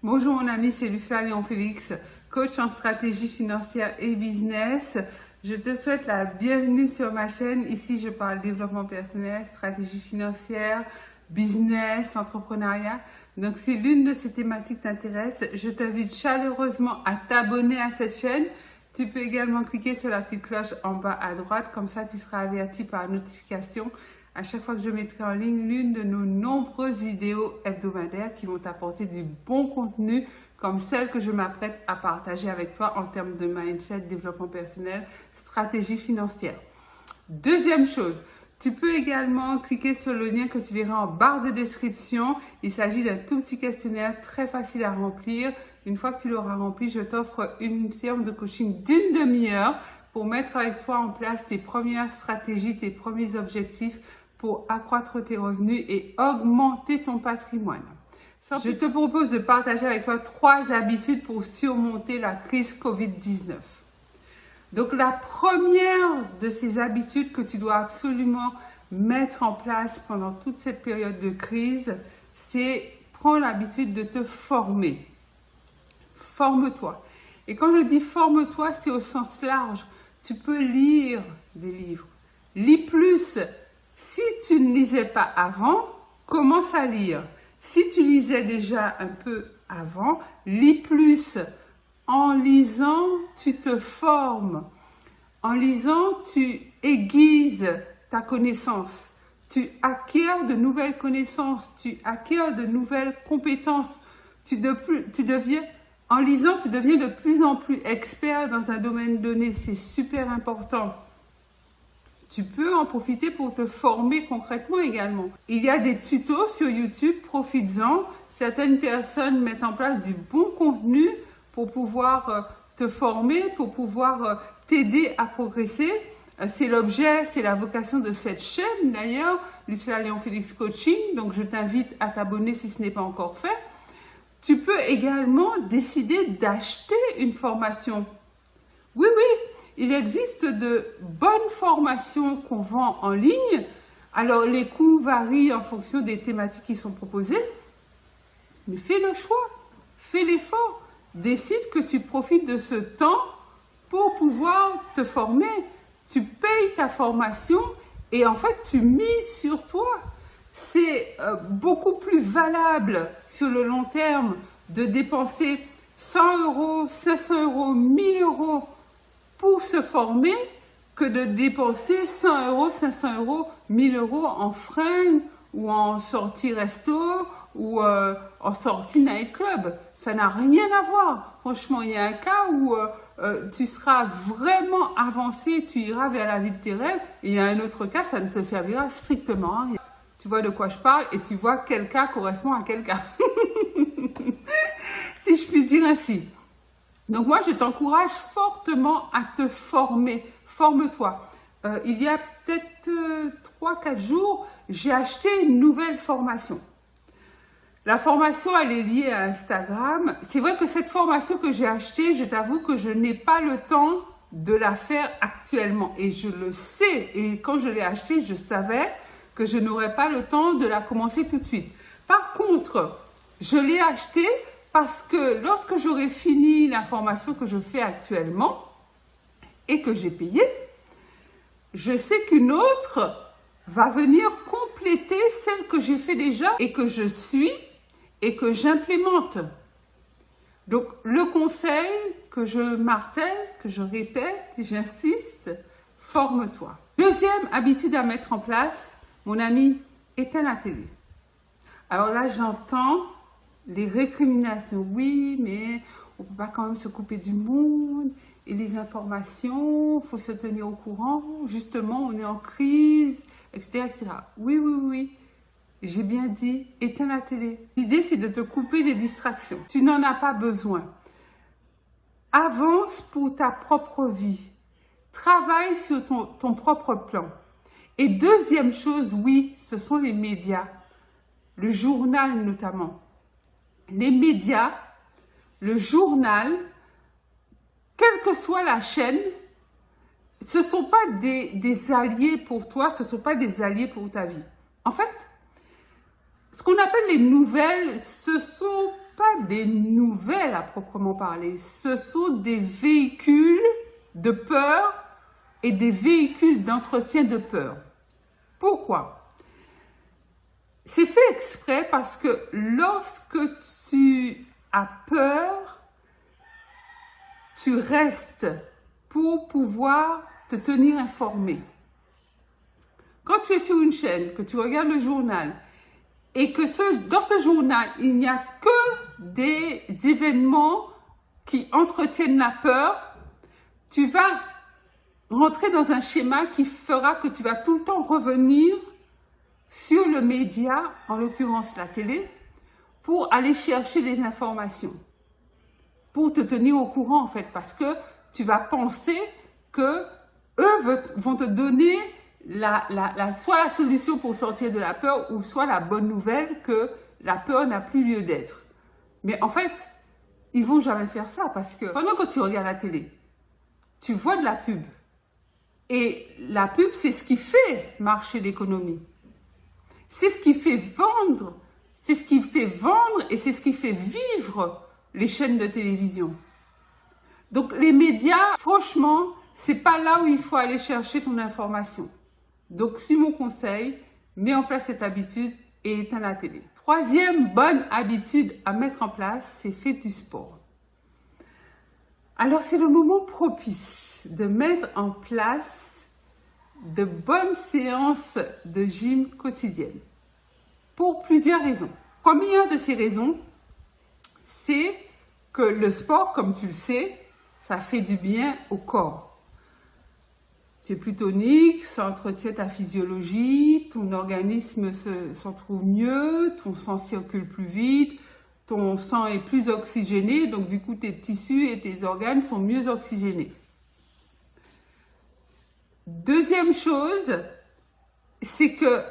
Bonjour mon ami, c'est Lucilla Léon-Félix, coach en stratégie financière et business. Je te souhaite la bienvenue sur ma chaîne. Ici, je parle développement personnel, stratégie financière, business, entrepreneuriat. Donc, si l'une de ces thématiques t'intéresse, je t'invite chaleureusement à t'abonner à cette chaîne. Tu peux également cliquer sur la petite cloche en bas à droite, comme ça tu seras averti par notification à chaque fois que je mettrai en ligne l'une de nos nombreuses vidéos hebdomadaires qui vont t'apporter du bon contenu comme celle que je m'apprête à partager avec toi en termes de mindset, développement personnel, stratégie financière. Deuxième chose, tu peux également cliquer sur le lien que tu verras en barre de description. Il s'agit d'un tout petit questionnaire très facile à remplir. Une fois que tu l'auras rempli, je t'offre une séance de coaching d'une demi-heure pour mettre avec toi en place tes premières stratégies, tes premiers objectifs pour accroître tes revenus et augmenter ton patrimoine. Je te propose de partager avec toi 3 habitudes pour surmonter la crise Covid-19. Donc, la première de ces habitudes que tu dois absolument mettre en place pendant toute cette période de crise, c'est prendre l'habitude de te former. Forme-toi. Et quand je dis forme-toi, c'est au sens large. Tu peux lire des livres. Lis plus. Si tu ne lisais pas avant, commence à lire. Si tu lisais déjà un peu avant, lis plus. En lisant, tu te formes. En lisant, tu aiguises ta connaissance. Tu acquiers de nouvelles connaissances. Tu acquiers de nouvelles compétences. En lisant, tu deviens de plus en plus expert dans un domaine donné. C'est super important. Tu peux en profiter pour te former concrètement également. Il y a des tutos sur YouTube, profites-en. Certaines personnes mettent en place du bon contenu pour pouvoir te former, pour pouvoir t'aider à progresser. C'est l'objet, c'est la vocation de cette chaîne d'ailleurs, Lucilla Léon-Félix Coaching. Donc je t'invite à t'abonner si ce n'est pas encore fait. Tu peux également décider d'acheter une formation. Oui, il existe de bonnes formations qu'on vend en ligne. Alors, les coûts varient en fonction des thématiques qui sont proposées. Mais fais le choix, fais l'effort. Décide que tu profites de ce temps pour pouvoir te former. Tu payes ta formation et en fait, tu mises sur toi. C'est beaucoup plus valable sur le long terme de dépenser 100 €, 500 €, 1000 € pour se former que de dépenser 100 €, 500 €, 1000 € en fringues ou en sortie resto ou en sortie nightclub. Ça n'a rien à voir. Franchement, il y a un cas où tu seras vraiment avancé, tu iras vers la vie de tes rêves. Et il y a un autre cas, ça ne te servira strictement à rien. Tu vois de quoi je parle et tu vois quel cas correspond à quel cas. Si je puis dire ainsi. Donc moi, je t'encourage fortement à te former. Forme-toi. Il y a peut-être 3-4 jours, j'ai acheté une nouvelle formation. La formation, elle est liée à Instagram. C'est vrai que cette formation que j'ai achetée, je t'avoue que je n'ai pas le temps de la faire actuellement. Et je le sais. Et quand je l'ai achetée, je savais que je n'aurais pas le temps de la commencer tout de suite. Par contre, je l'ai achetée parce que lorsque j'aurai fini la formation que je fais actuellement et que j'ai payée, je sais qu'une autre va venir compléter celle que j'ai fait déjà et que je suis et que j'implémente. Donc, le conseil que je martèle, que je répète, j'insiste, forme-toi. Deuxième habitude à mettre en place, mon ami, éteins la télé. Alors là, j'entends les récriminations. Oui, mais on ne peut pas quand même se couper du monde et les informations, il faut se tenir au courant. Justement, on est en crise, etc., etc. Oui. J'ai bien dit, éteins la télé. L'idée, c'est de te couper des distractions. Tu n'en as pas besoin. Avance pour ta propre vie. Travaille sur ton propre plan. Et deuxième chose, oui, ce sont les médias. Le journal notamment. Les médias, le journal, quelle que soit la chaîne, ce ne sont pas des alliés pour toi, ce ne sont pas des alliés pour ta vie. En fait, ce qu'on appelle les nouvelles, ce sont pas des nouvelles à proprement parler. Ce sont des véhicules de peur et des véhicules d'entretien de peur. Pourquoi? C'est fait exprès parce que lorsque tu as peur, tu restes pour pouvoir te tenir informé. Quand tu es sur une chaîne, que tu regardes le journal, et que dans ce journal, il n'y a que des événements qui entretiennent la peur, tu vas rentrer dans un schéma qui fera que tu vas tout le temps revenir sur le média, en l'occurrence la télé, pour aller chercher des informations, pour te tenir au courant en fait, parce que tu vas penser que eux vont te donner soit la solution pour sortir de la peur, ou soit la bonne nouvelle que la peur n'a plus lieu d'être. Mais en fait, ils vont jamais faire ça, parce que pendant que tu regardes la télé, tu vois de la pub. Et la pub, c'est ce qui fait marcher l'économie. C'est ce qui fait vendre. C'est ce qui fait vendre et c'est ce qui fait vivre les chaînes de télévision. Donc les médias, franchement, c'est pas là où il faut aller chercher ton information. Donc, suis mon conseil, mets en place cette habitude et éteins la télé. Troisième bonne habitude à mettre en place, c'est faire du sport. Alors, c'est le moment propice de mettre en place de bonnes séances de gym quotidiennes. Pour plusieurs raisons. Première de ces raisons, c'est que le sport, comme tu le sais, ça fait du bien au corps. C'est plus tonique, ça entretient ta physiologie, ton organisme s'en trouve mieux, ton sang circule plus vite, ton sang est plus oxygéné, donc du coup tes tissus et tes organes sont mieux oxygénés. Deuxième chose, c'est que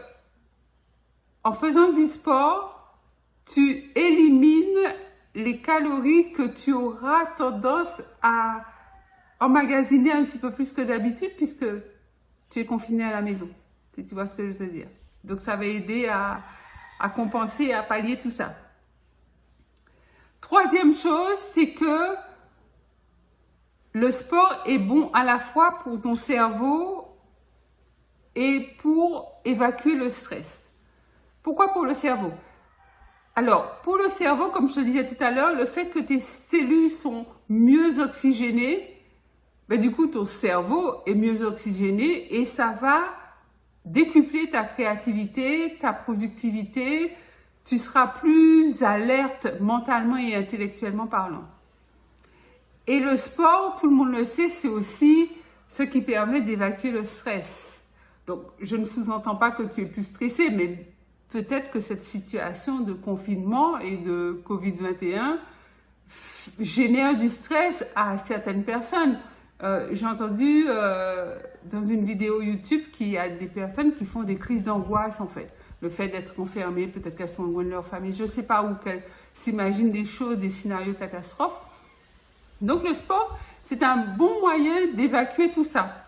en faisant du sport, tu élimines les calories que tu auras tendance à emmagasiner un petit peu plus que d'habitude puisque tu es confiné à la maison. Si tu vois ce que je veux dire. Donc ça va aider à compenser et à pallier tout ça. Troisième chose, c'est que le sport est bon à la fois pour ton cerveau et pour évacuer le stress. Pourquoi pour le cerveau? Alors, pour le cerveau, comme je te disais tout à l'heure, le fait que tes cellules sont mieux oxygénées, ben du coup, ton cerveau est mieux oxygéné et ça va décupler ta créativité, ta productivité. Tu seras plus alerte mentalement et intellectuellement parlant. Et le sport, tout le monde le sait, c'est aussi ce qui permet d'évacuer le stress. Donc, je ne sous-entends pas que tu es plus stressé, mais peut-être que cette situation de confinement et de Covid-21 génère du stress à certaines personnes. J'ai entendu dans une vidéo YouTube qu'il y a des personnes qui font des crises d'angoisse en fait. Le fait d'être enfermées, peut-être qu'elles sont loin de leur famille, je ne sais pas où, qu'elles s'imaginent des choses, des scénarios catastrophes. Donc le sport, c'est un bon moyen d'évacuer tout ça.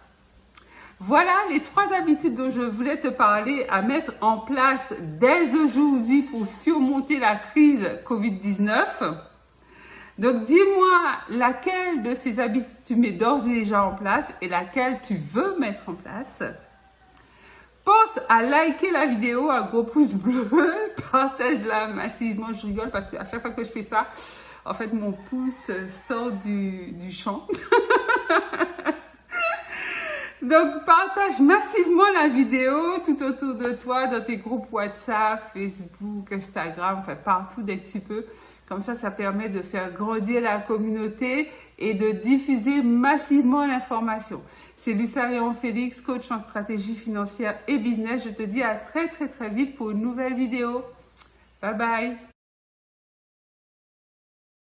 Voilà les 3 habitudes dont je voulais te parler à mettre en place dès aujourd'hui pour surmonter la crise Covid-19. Donc, dis-moi laquelle de ces habitudes tu mets d'ores et déjà en place et laquelle tu veux mettre en place. Pense à liker la vidéo, un gros pouce bleu, partage-la massivement. Je rigole parce qu'à chaque fois que je fais ça, en fait, mon pouce sort du champ. Donc, partage massivement la vidéo tout autour de toi, dans tes groupes WhatsApp, Facebook, Instagram, enfin partout dès que tu peux. Comme ça permet de faire grandir la communauté et de diffuser massivement l'information. C'est Lucia Léon Félix, coach en stratégie financière et business. Je te dis à très vite pour une nouvelle vidéo. Bye bye.